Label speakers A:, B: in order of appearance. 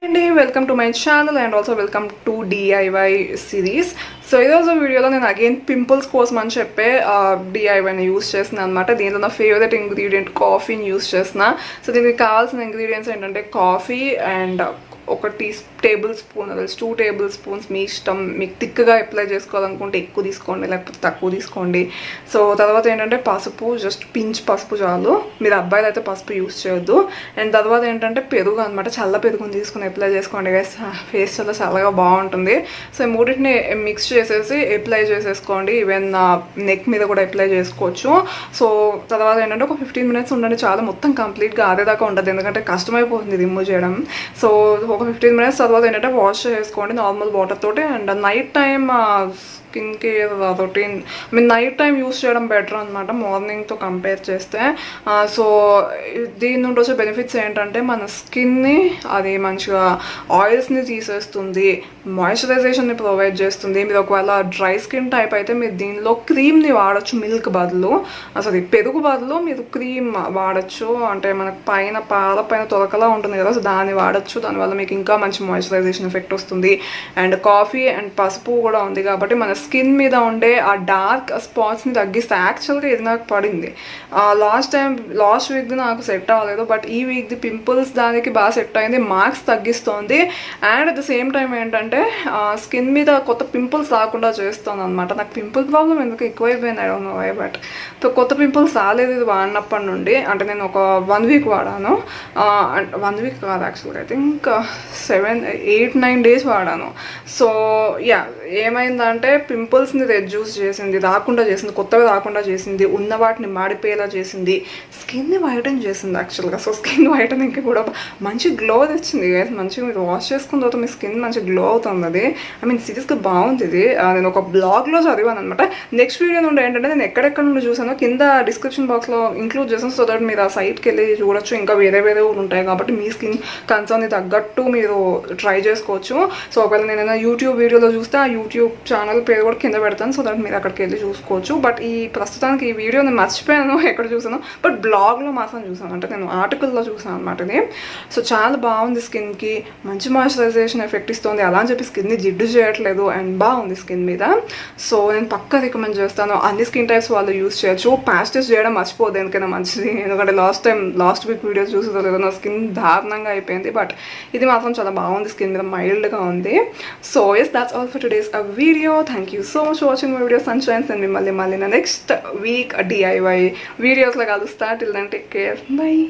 A: Welcome to my channel and also welcome to DIY series. So ఈరోజు వీడియోలో నేను again pimples కోసం అని చెప్పే డిఐవైని యూస్ చేస్తున్నాను అనమాట. దీంట్లో నా ఫేవరెట్ ఇంగ్రీడియంట్ కాఫీని యూస్ చేస్తున్నా. సో దీనికి కావాల్సిన ఇంగ్రీడియంట్స్ ఏంటంటే కాఫీ అండ్ ఒక టేబుల్ స్పూన్ 2 టేబుల్ స్పూన్స్ మీ ఇష్టం. మీకు థిక్గా అప్లై చేసుకోవాలనుకుంటే ఎక్కువ తీసుకోండి, లేకపోతే తక్కువ తీసుకోండి. సో తర్వాత ఏంటంటే పసుపు, జస్ట్ పించ్ పసుపు చాలు. మీరు అబ్బాయిలు అయితే పసుపు యూస్ చేయొద్దు. అండ్ తర్వాత ఏంటంటే పెరుగు అనమాట, చల్ల పెరుగుని తీసుకుని అప్లై చేసుకోండి గైస్. ఫేస్ చాలా చల్లగా బాగుంటుంది. సో ఈ మూడింటిని మిక్స్ చేసేసి అప్లై చేసేసుకోండి. ఈవెన్ నెక్ మీద కూడా అప్లై చేసుకోవచ్చు. సో తర్వాత ఏంటంటే ఒక 15 మినిట్స్ ఉండండి చాలా, మొత్తం కంప్లీట్గా ఆరేదాకా ఉంటుంది, ఎందుకంటే కష్టమైపోతుంది రిమూవ్ చేయడం. సో ఒక 15 మినిట్స్ తర్వాత ఏంటంటే వాష్ చేసుకోండి నార్మల్ వాటర్ తోటి. And night time skin care routine night time use చేయడం బెటర్ అనమాట మార్నింగ్తో కంపేర్ చేస్తే. సో దీని నుండి వచ్చే బెనిఫిట్స్ ఏంటంటే మన స్కిన్ని అది మంచిగా ఆయిల్స్ని తీసేస్తుంది, మాయిశ్చరైజేషన్ని ప్రొవైడ్ చేస్తుంది. మీరు ఒకవేళ డ్రై స్కిన్ టైప్ అయితే మీరు దీనిలో క్రీమ్ని వాడచ్చు, మిల్క్ బదులు అసలు పెరుగు బదులు మీరు క్రీమ్ వాడచ్చు. అంటే మనకు పాల పైన తొలకలా ఉంటుంది కదా, సో దాన్ని వాడచ్చు. దానివల్ల మీకు ఇంకా మంచి మాయిశ్చరైజేషన్ ఎఫెక్ట్ వస్తుంది. అండ్ కాఫీ అండ్ పసుపు కూడా ఉంది కాబట్టి మన స్కిన్ మీద ఉండే ఆ డార్క్ స్పాట్స్ని తగ్గిస్తే. యాక్చువల్గా ఇది నాకు పడింది లాస్ట్ వీక్ది నాకు సెట్ అవ్వలేదు, బట్ ఈ వీక్ది పింపుల్స్ దానికి బాగా సెట్ అయింది, మార్క్స్ తగ్గిస్తుంది. And at the same time ఏంటంటే స్కిన్ మీద కొత్త పింపుల్స్ రాకుండా చేస్తుంది అనమాట. నాకు పింపుల్ ప్రాబ్లం ఎందుకు ఎక్కువైపోయింది, I don't know why, but కొత్త పింపుల్స్ రాలేదు ఇది వాడినప్పటి నుండి. అంటే నేను ఒక 1 వీక్ వాడాను, 1 వీక్ కాదు యాక్చువల్గా, ఐ థింక్ 7-8-9 డేస్ వాడాను. సో యా ఏమైందంటే పింపుల్స్ని రెడ్యూస్ చేసింది, రాకుండా చేసింది, కొత్తగా రాకుండా చేసింది, ఉన్న వాటిని మాడిపోయేలా చేసింది, స్కిన్ని వైటన్ చేసింది యాక్చువల్గా. సో స్కిన్ వైటనింగ్కి కూడా మంచి గ్లో తెచ్చింది గైస్. మంచిగా మీరు వాష్ చేసుకున్న తర్వాత మీ స్కిన్ మంచిగా గ్లో అవుతుంది. అది సీరియస్గా బాగుంది. ఇది నేను ఒక బ్లాగ్లో చదివాను అనమాట. నెక్స్ట్ వీడియో నుండి ఏంటంటే నేను ఎక్కడెక్కడ నుండి చూసానో కింద డిస్క్రిప్షన్ బాక్స్లో ఇంక్లూడ్ చేసాను, సో దట్ మీరు ఆ సైట్కి వెళ్ళి చూడొచ్చు. ఇంకా వేరే కూడా ఉంటాయి కాబట్టి మీ స్కిన్ కన్సర్న్ని తగ్గట్టు మీరు ట్రై చేసుకోవచ్చు. సో ఒకవేళ నేను యూట్యూబ్ వీడియోలో చూస్తే ఆ యూట్యూబ్ ఛానల్ పేరు కూడా కింద పెడతాను, సో దట్ మీరు అక్కడికి వెళ్ళి చూసుకోవచ్చు. బట్ ప్రస్తుతానికి ఈ వీడియో నేను మర్చిపోయాను ఎక్కడ చూసాను, బట్ బ్లాగ్లో మాత్రం చూసాను, అంటే నేను ఆర్టికల్లో చూసాను అనమాట ఇది. సో చాలా బాగుంది, స్కిన్కి మంచి మాయిశ్చరైజేషన్ ఎఫెక్ట్ ఇస్తుంది. అలా అని చెప్పి స్కిన్ని జిడ్డు చేయట్లేదు అండ్ బాగుంది స్కిన్ మీద. సో నేను పక్కా రికమెండ్ చేస్తాను. అన్ని స్కిన్ టైప్స్ వాళ్ళు యూస్ చేయొచ్చు. ప్యాస్టెస్ చేయడం మర్చిపోదు, ఎందుకైనా మంచిది. ఎందుకంటే లాస్ట్ వీక్ వీడియోస్ చూసేదో లేదో నా స్కిన్ దారుణంగా అయిపోయింది, బట్ ఇది మాత్రం చాలా బాగుంది, స్కిన్ మీద మైల్డ్గా ఉంది. So yes, that's all for today's video. Thank you so much for watching my video Sunshines, and mimmalli in the next week DIY videos like I'll start. Till then, take care. Bye.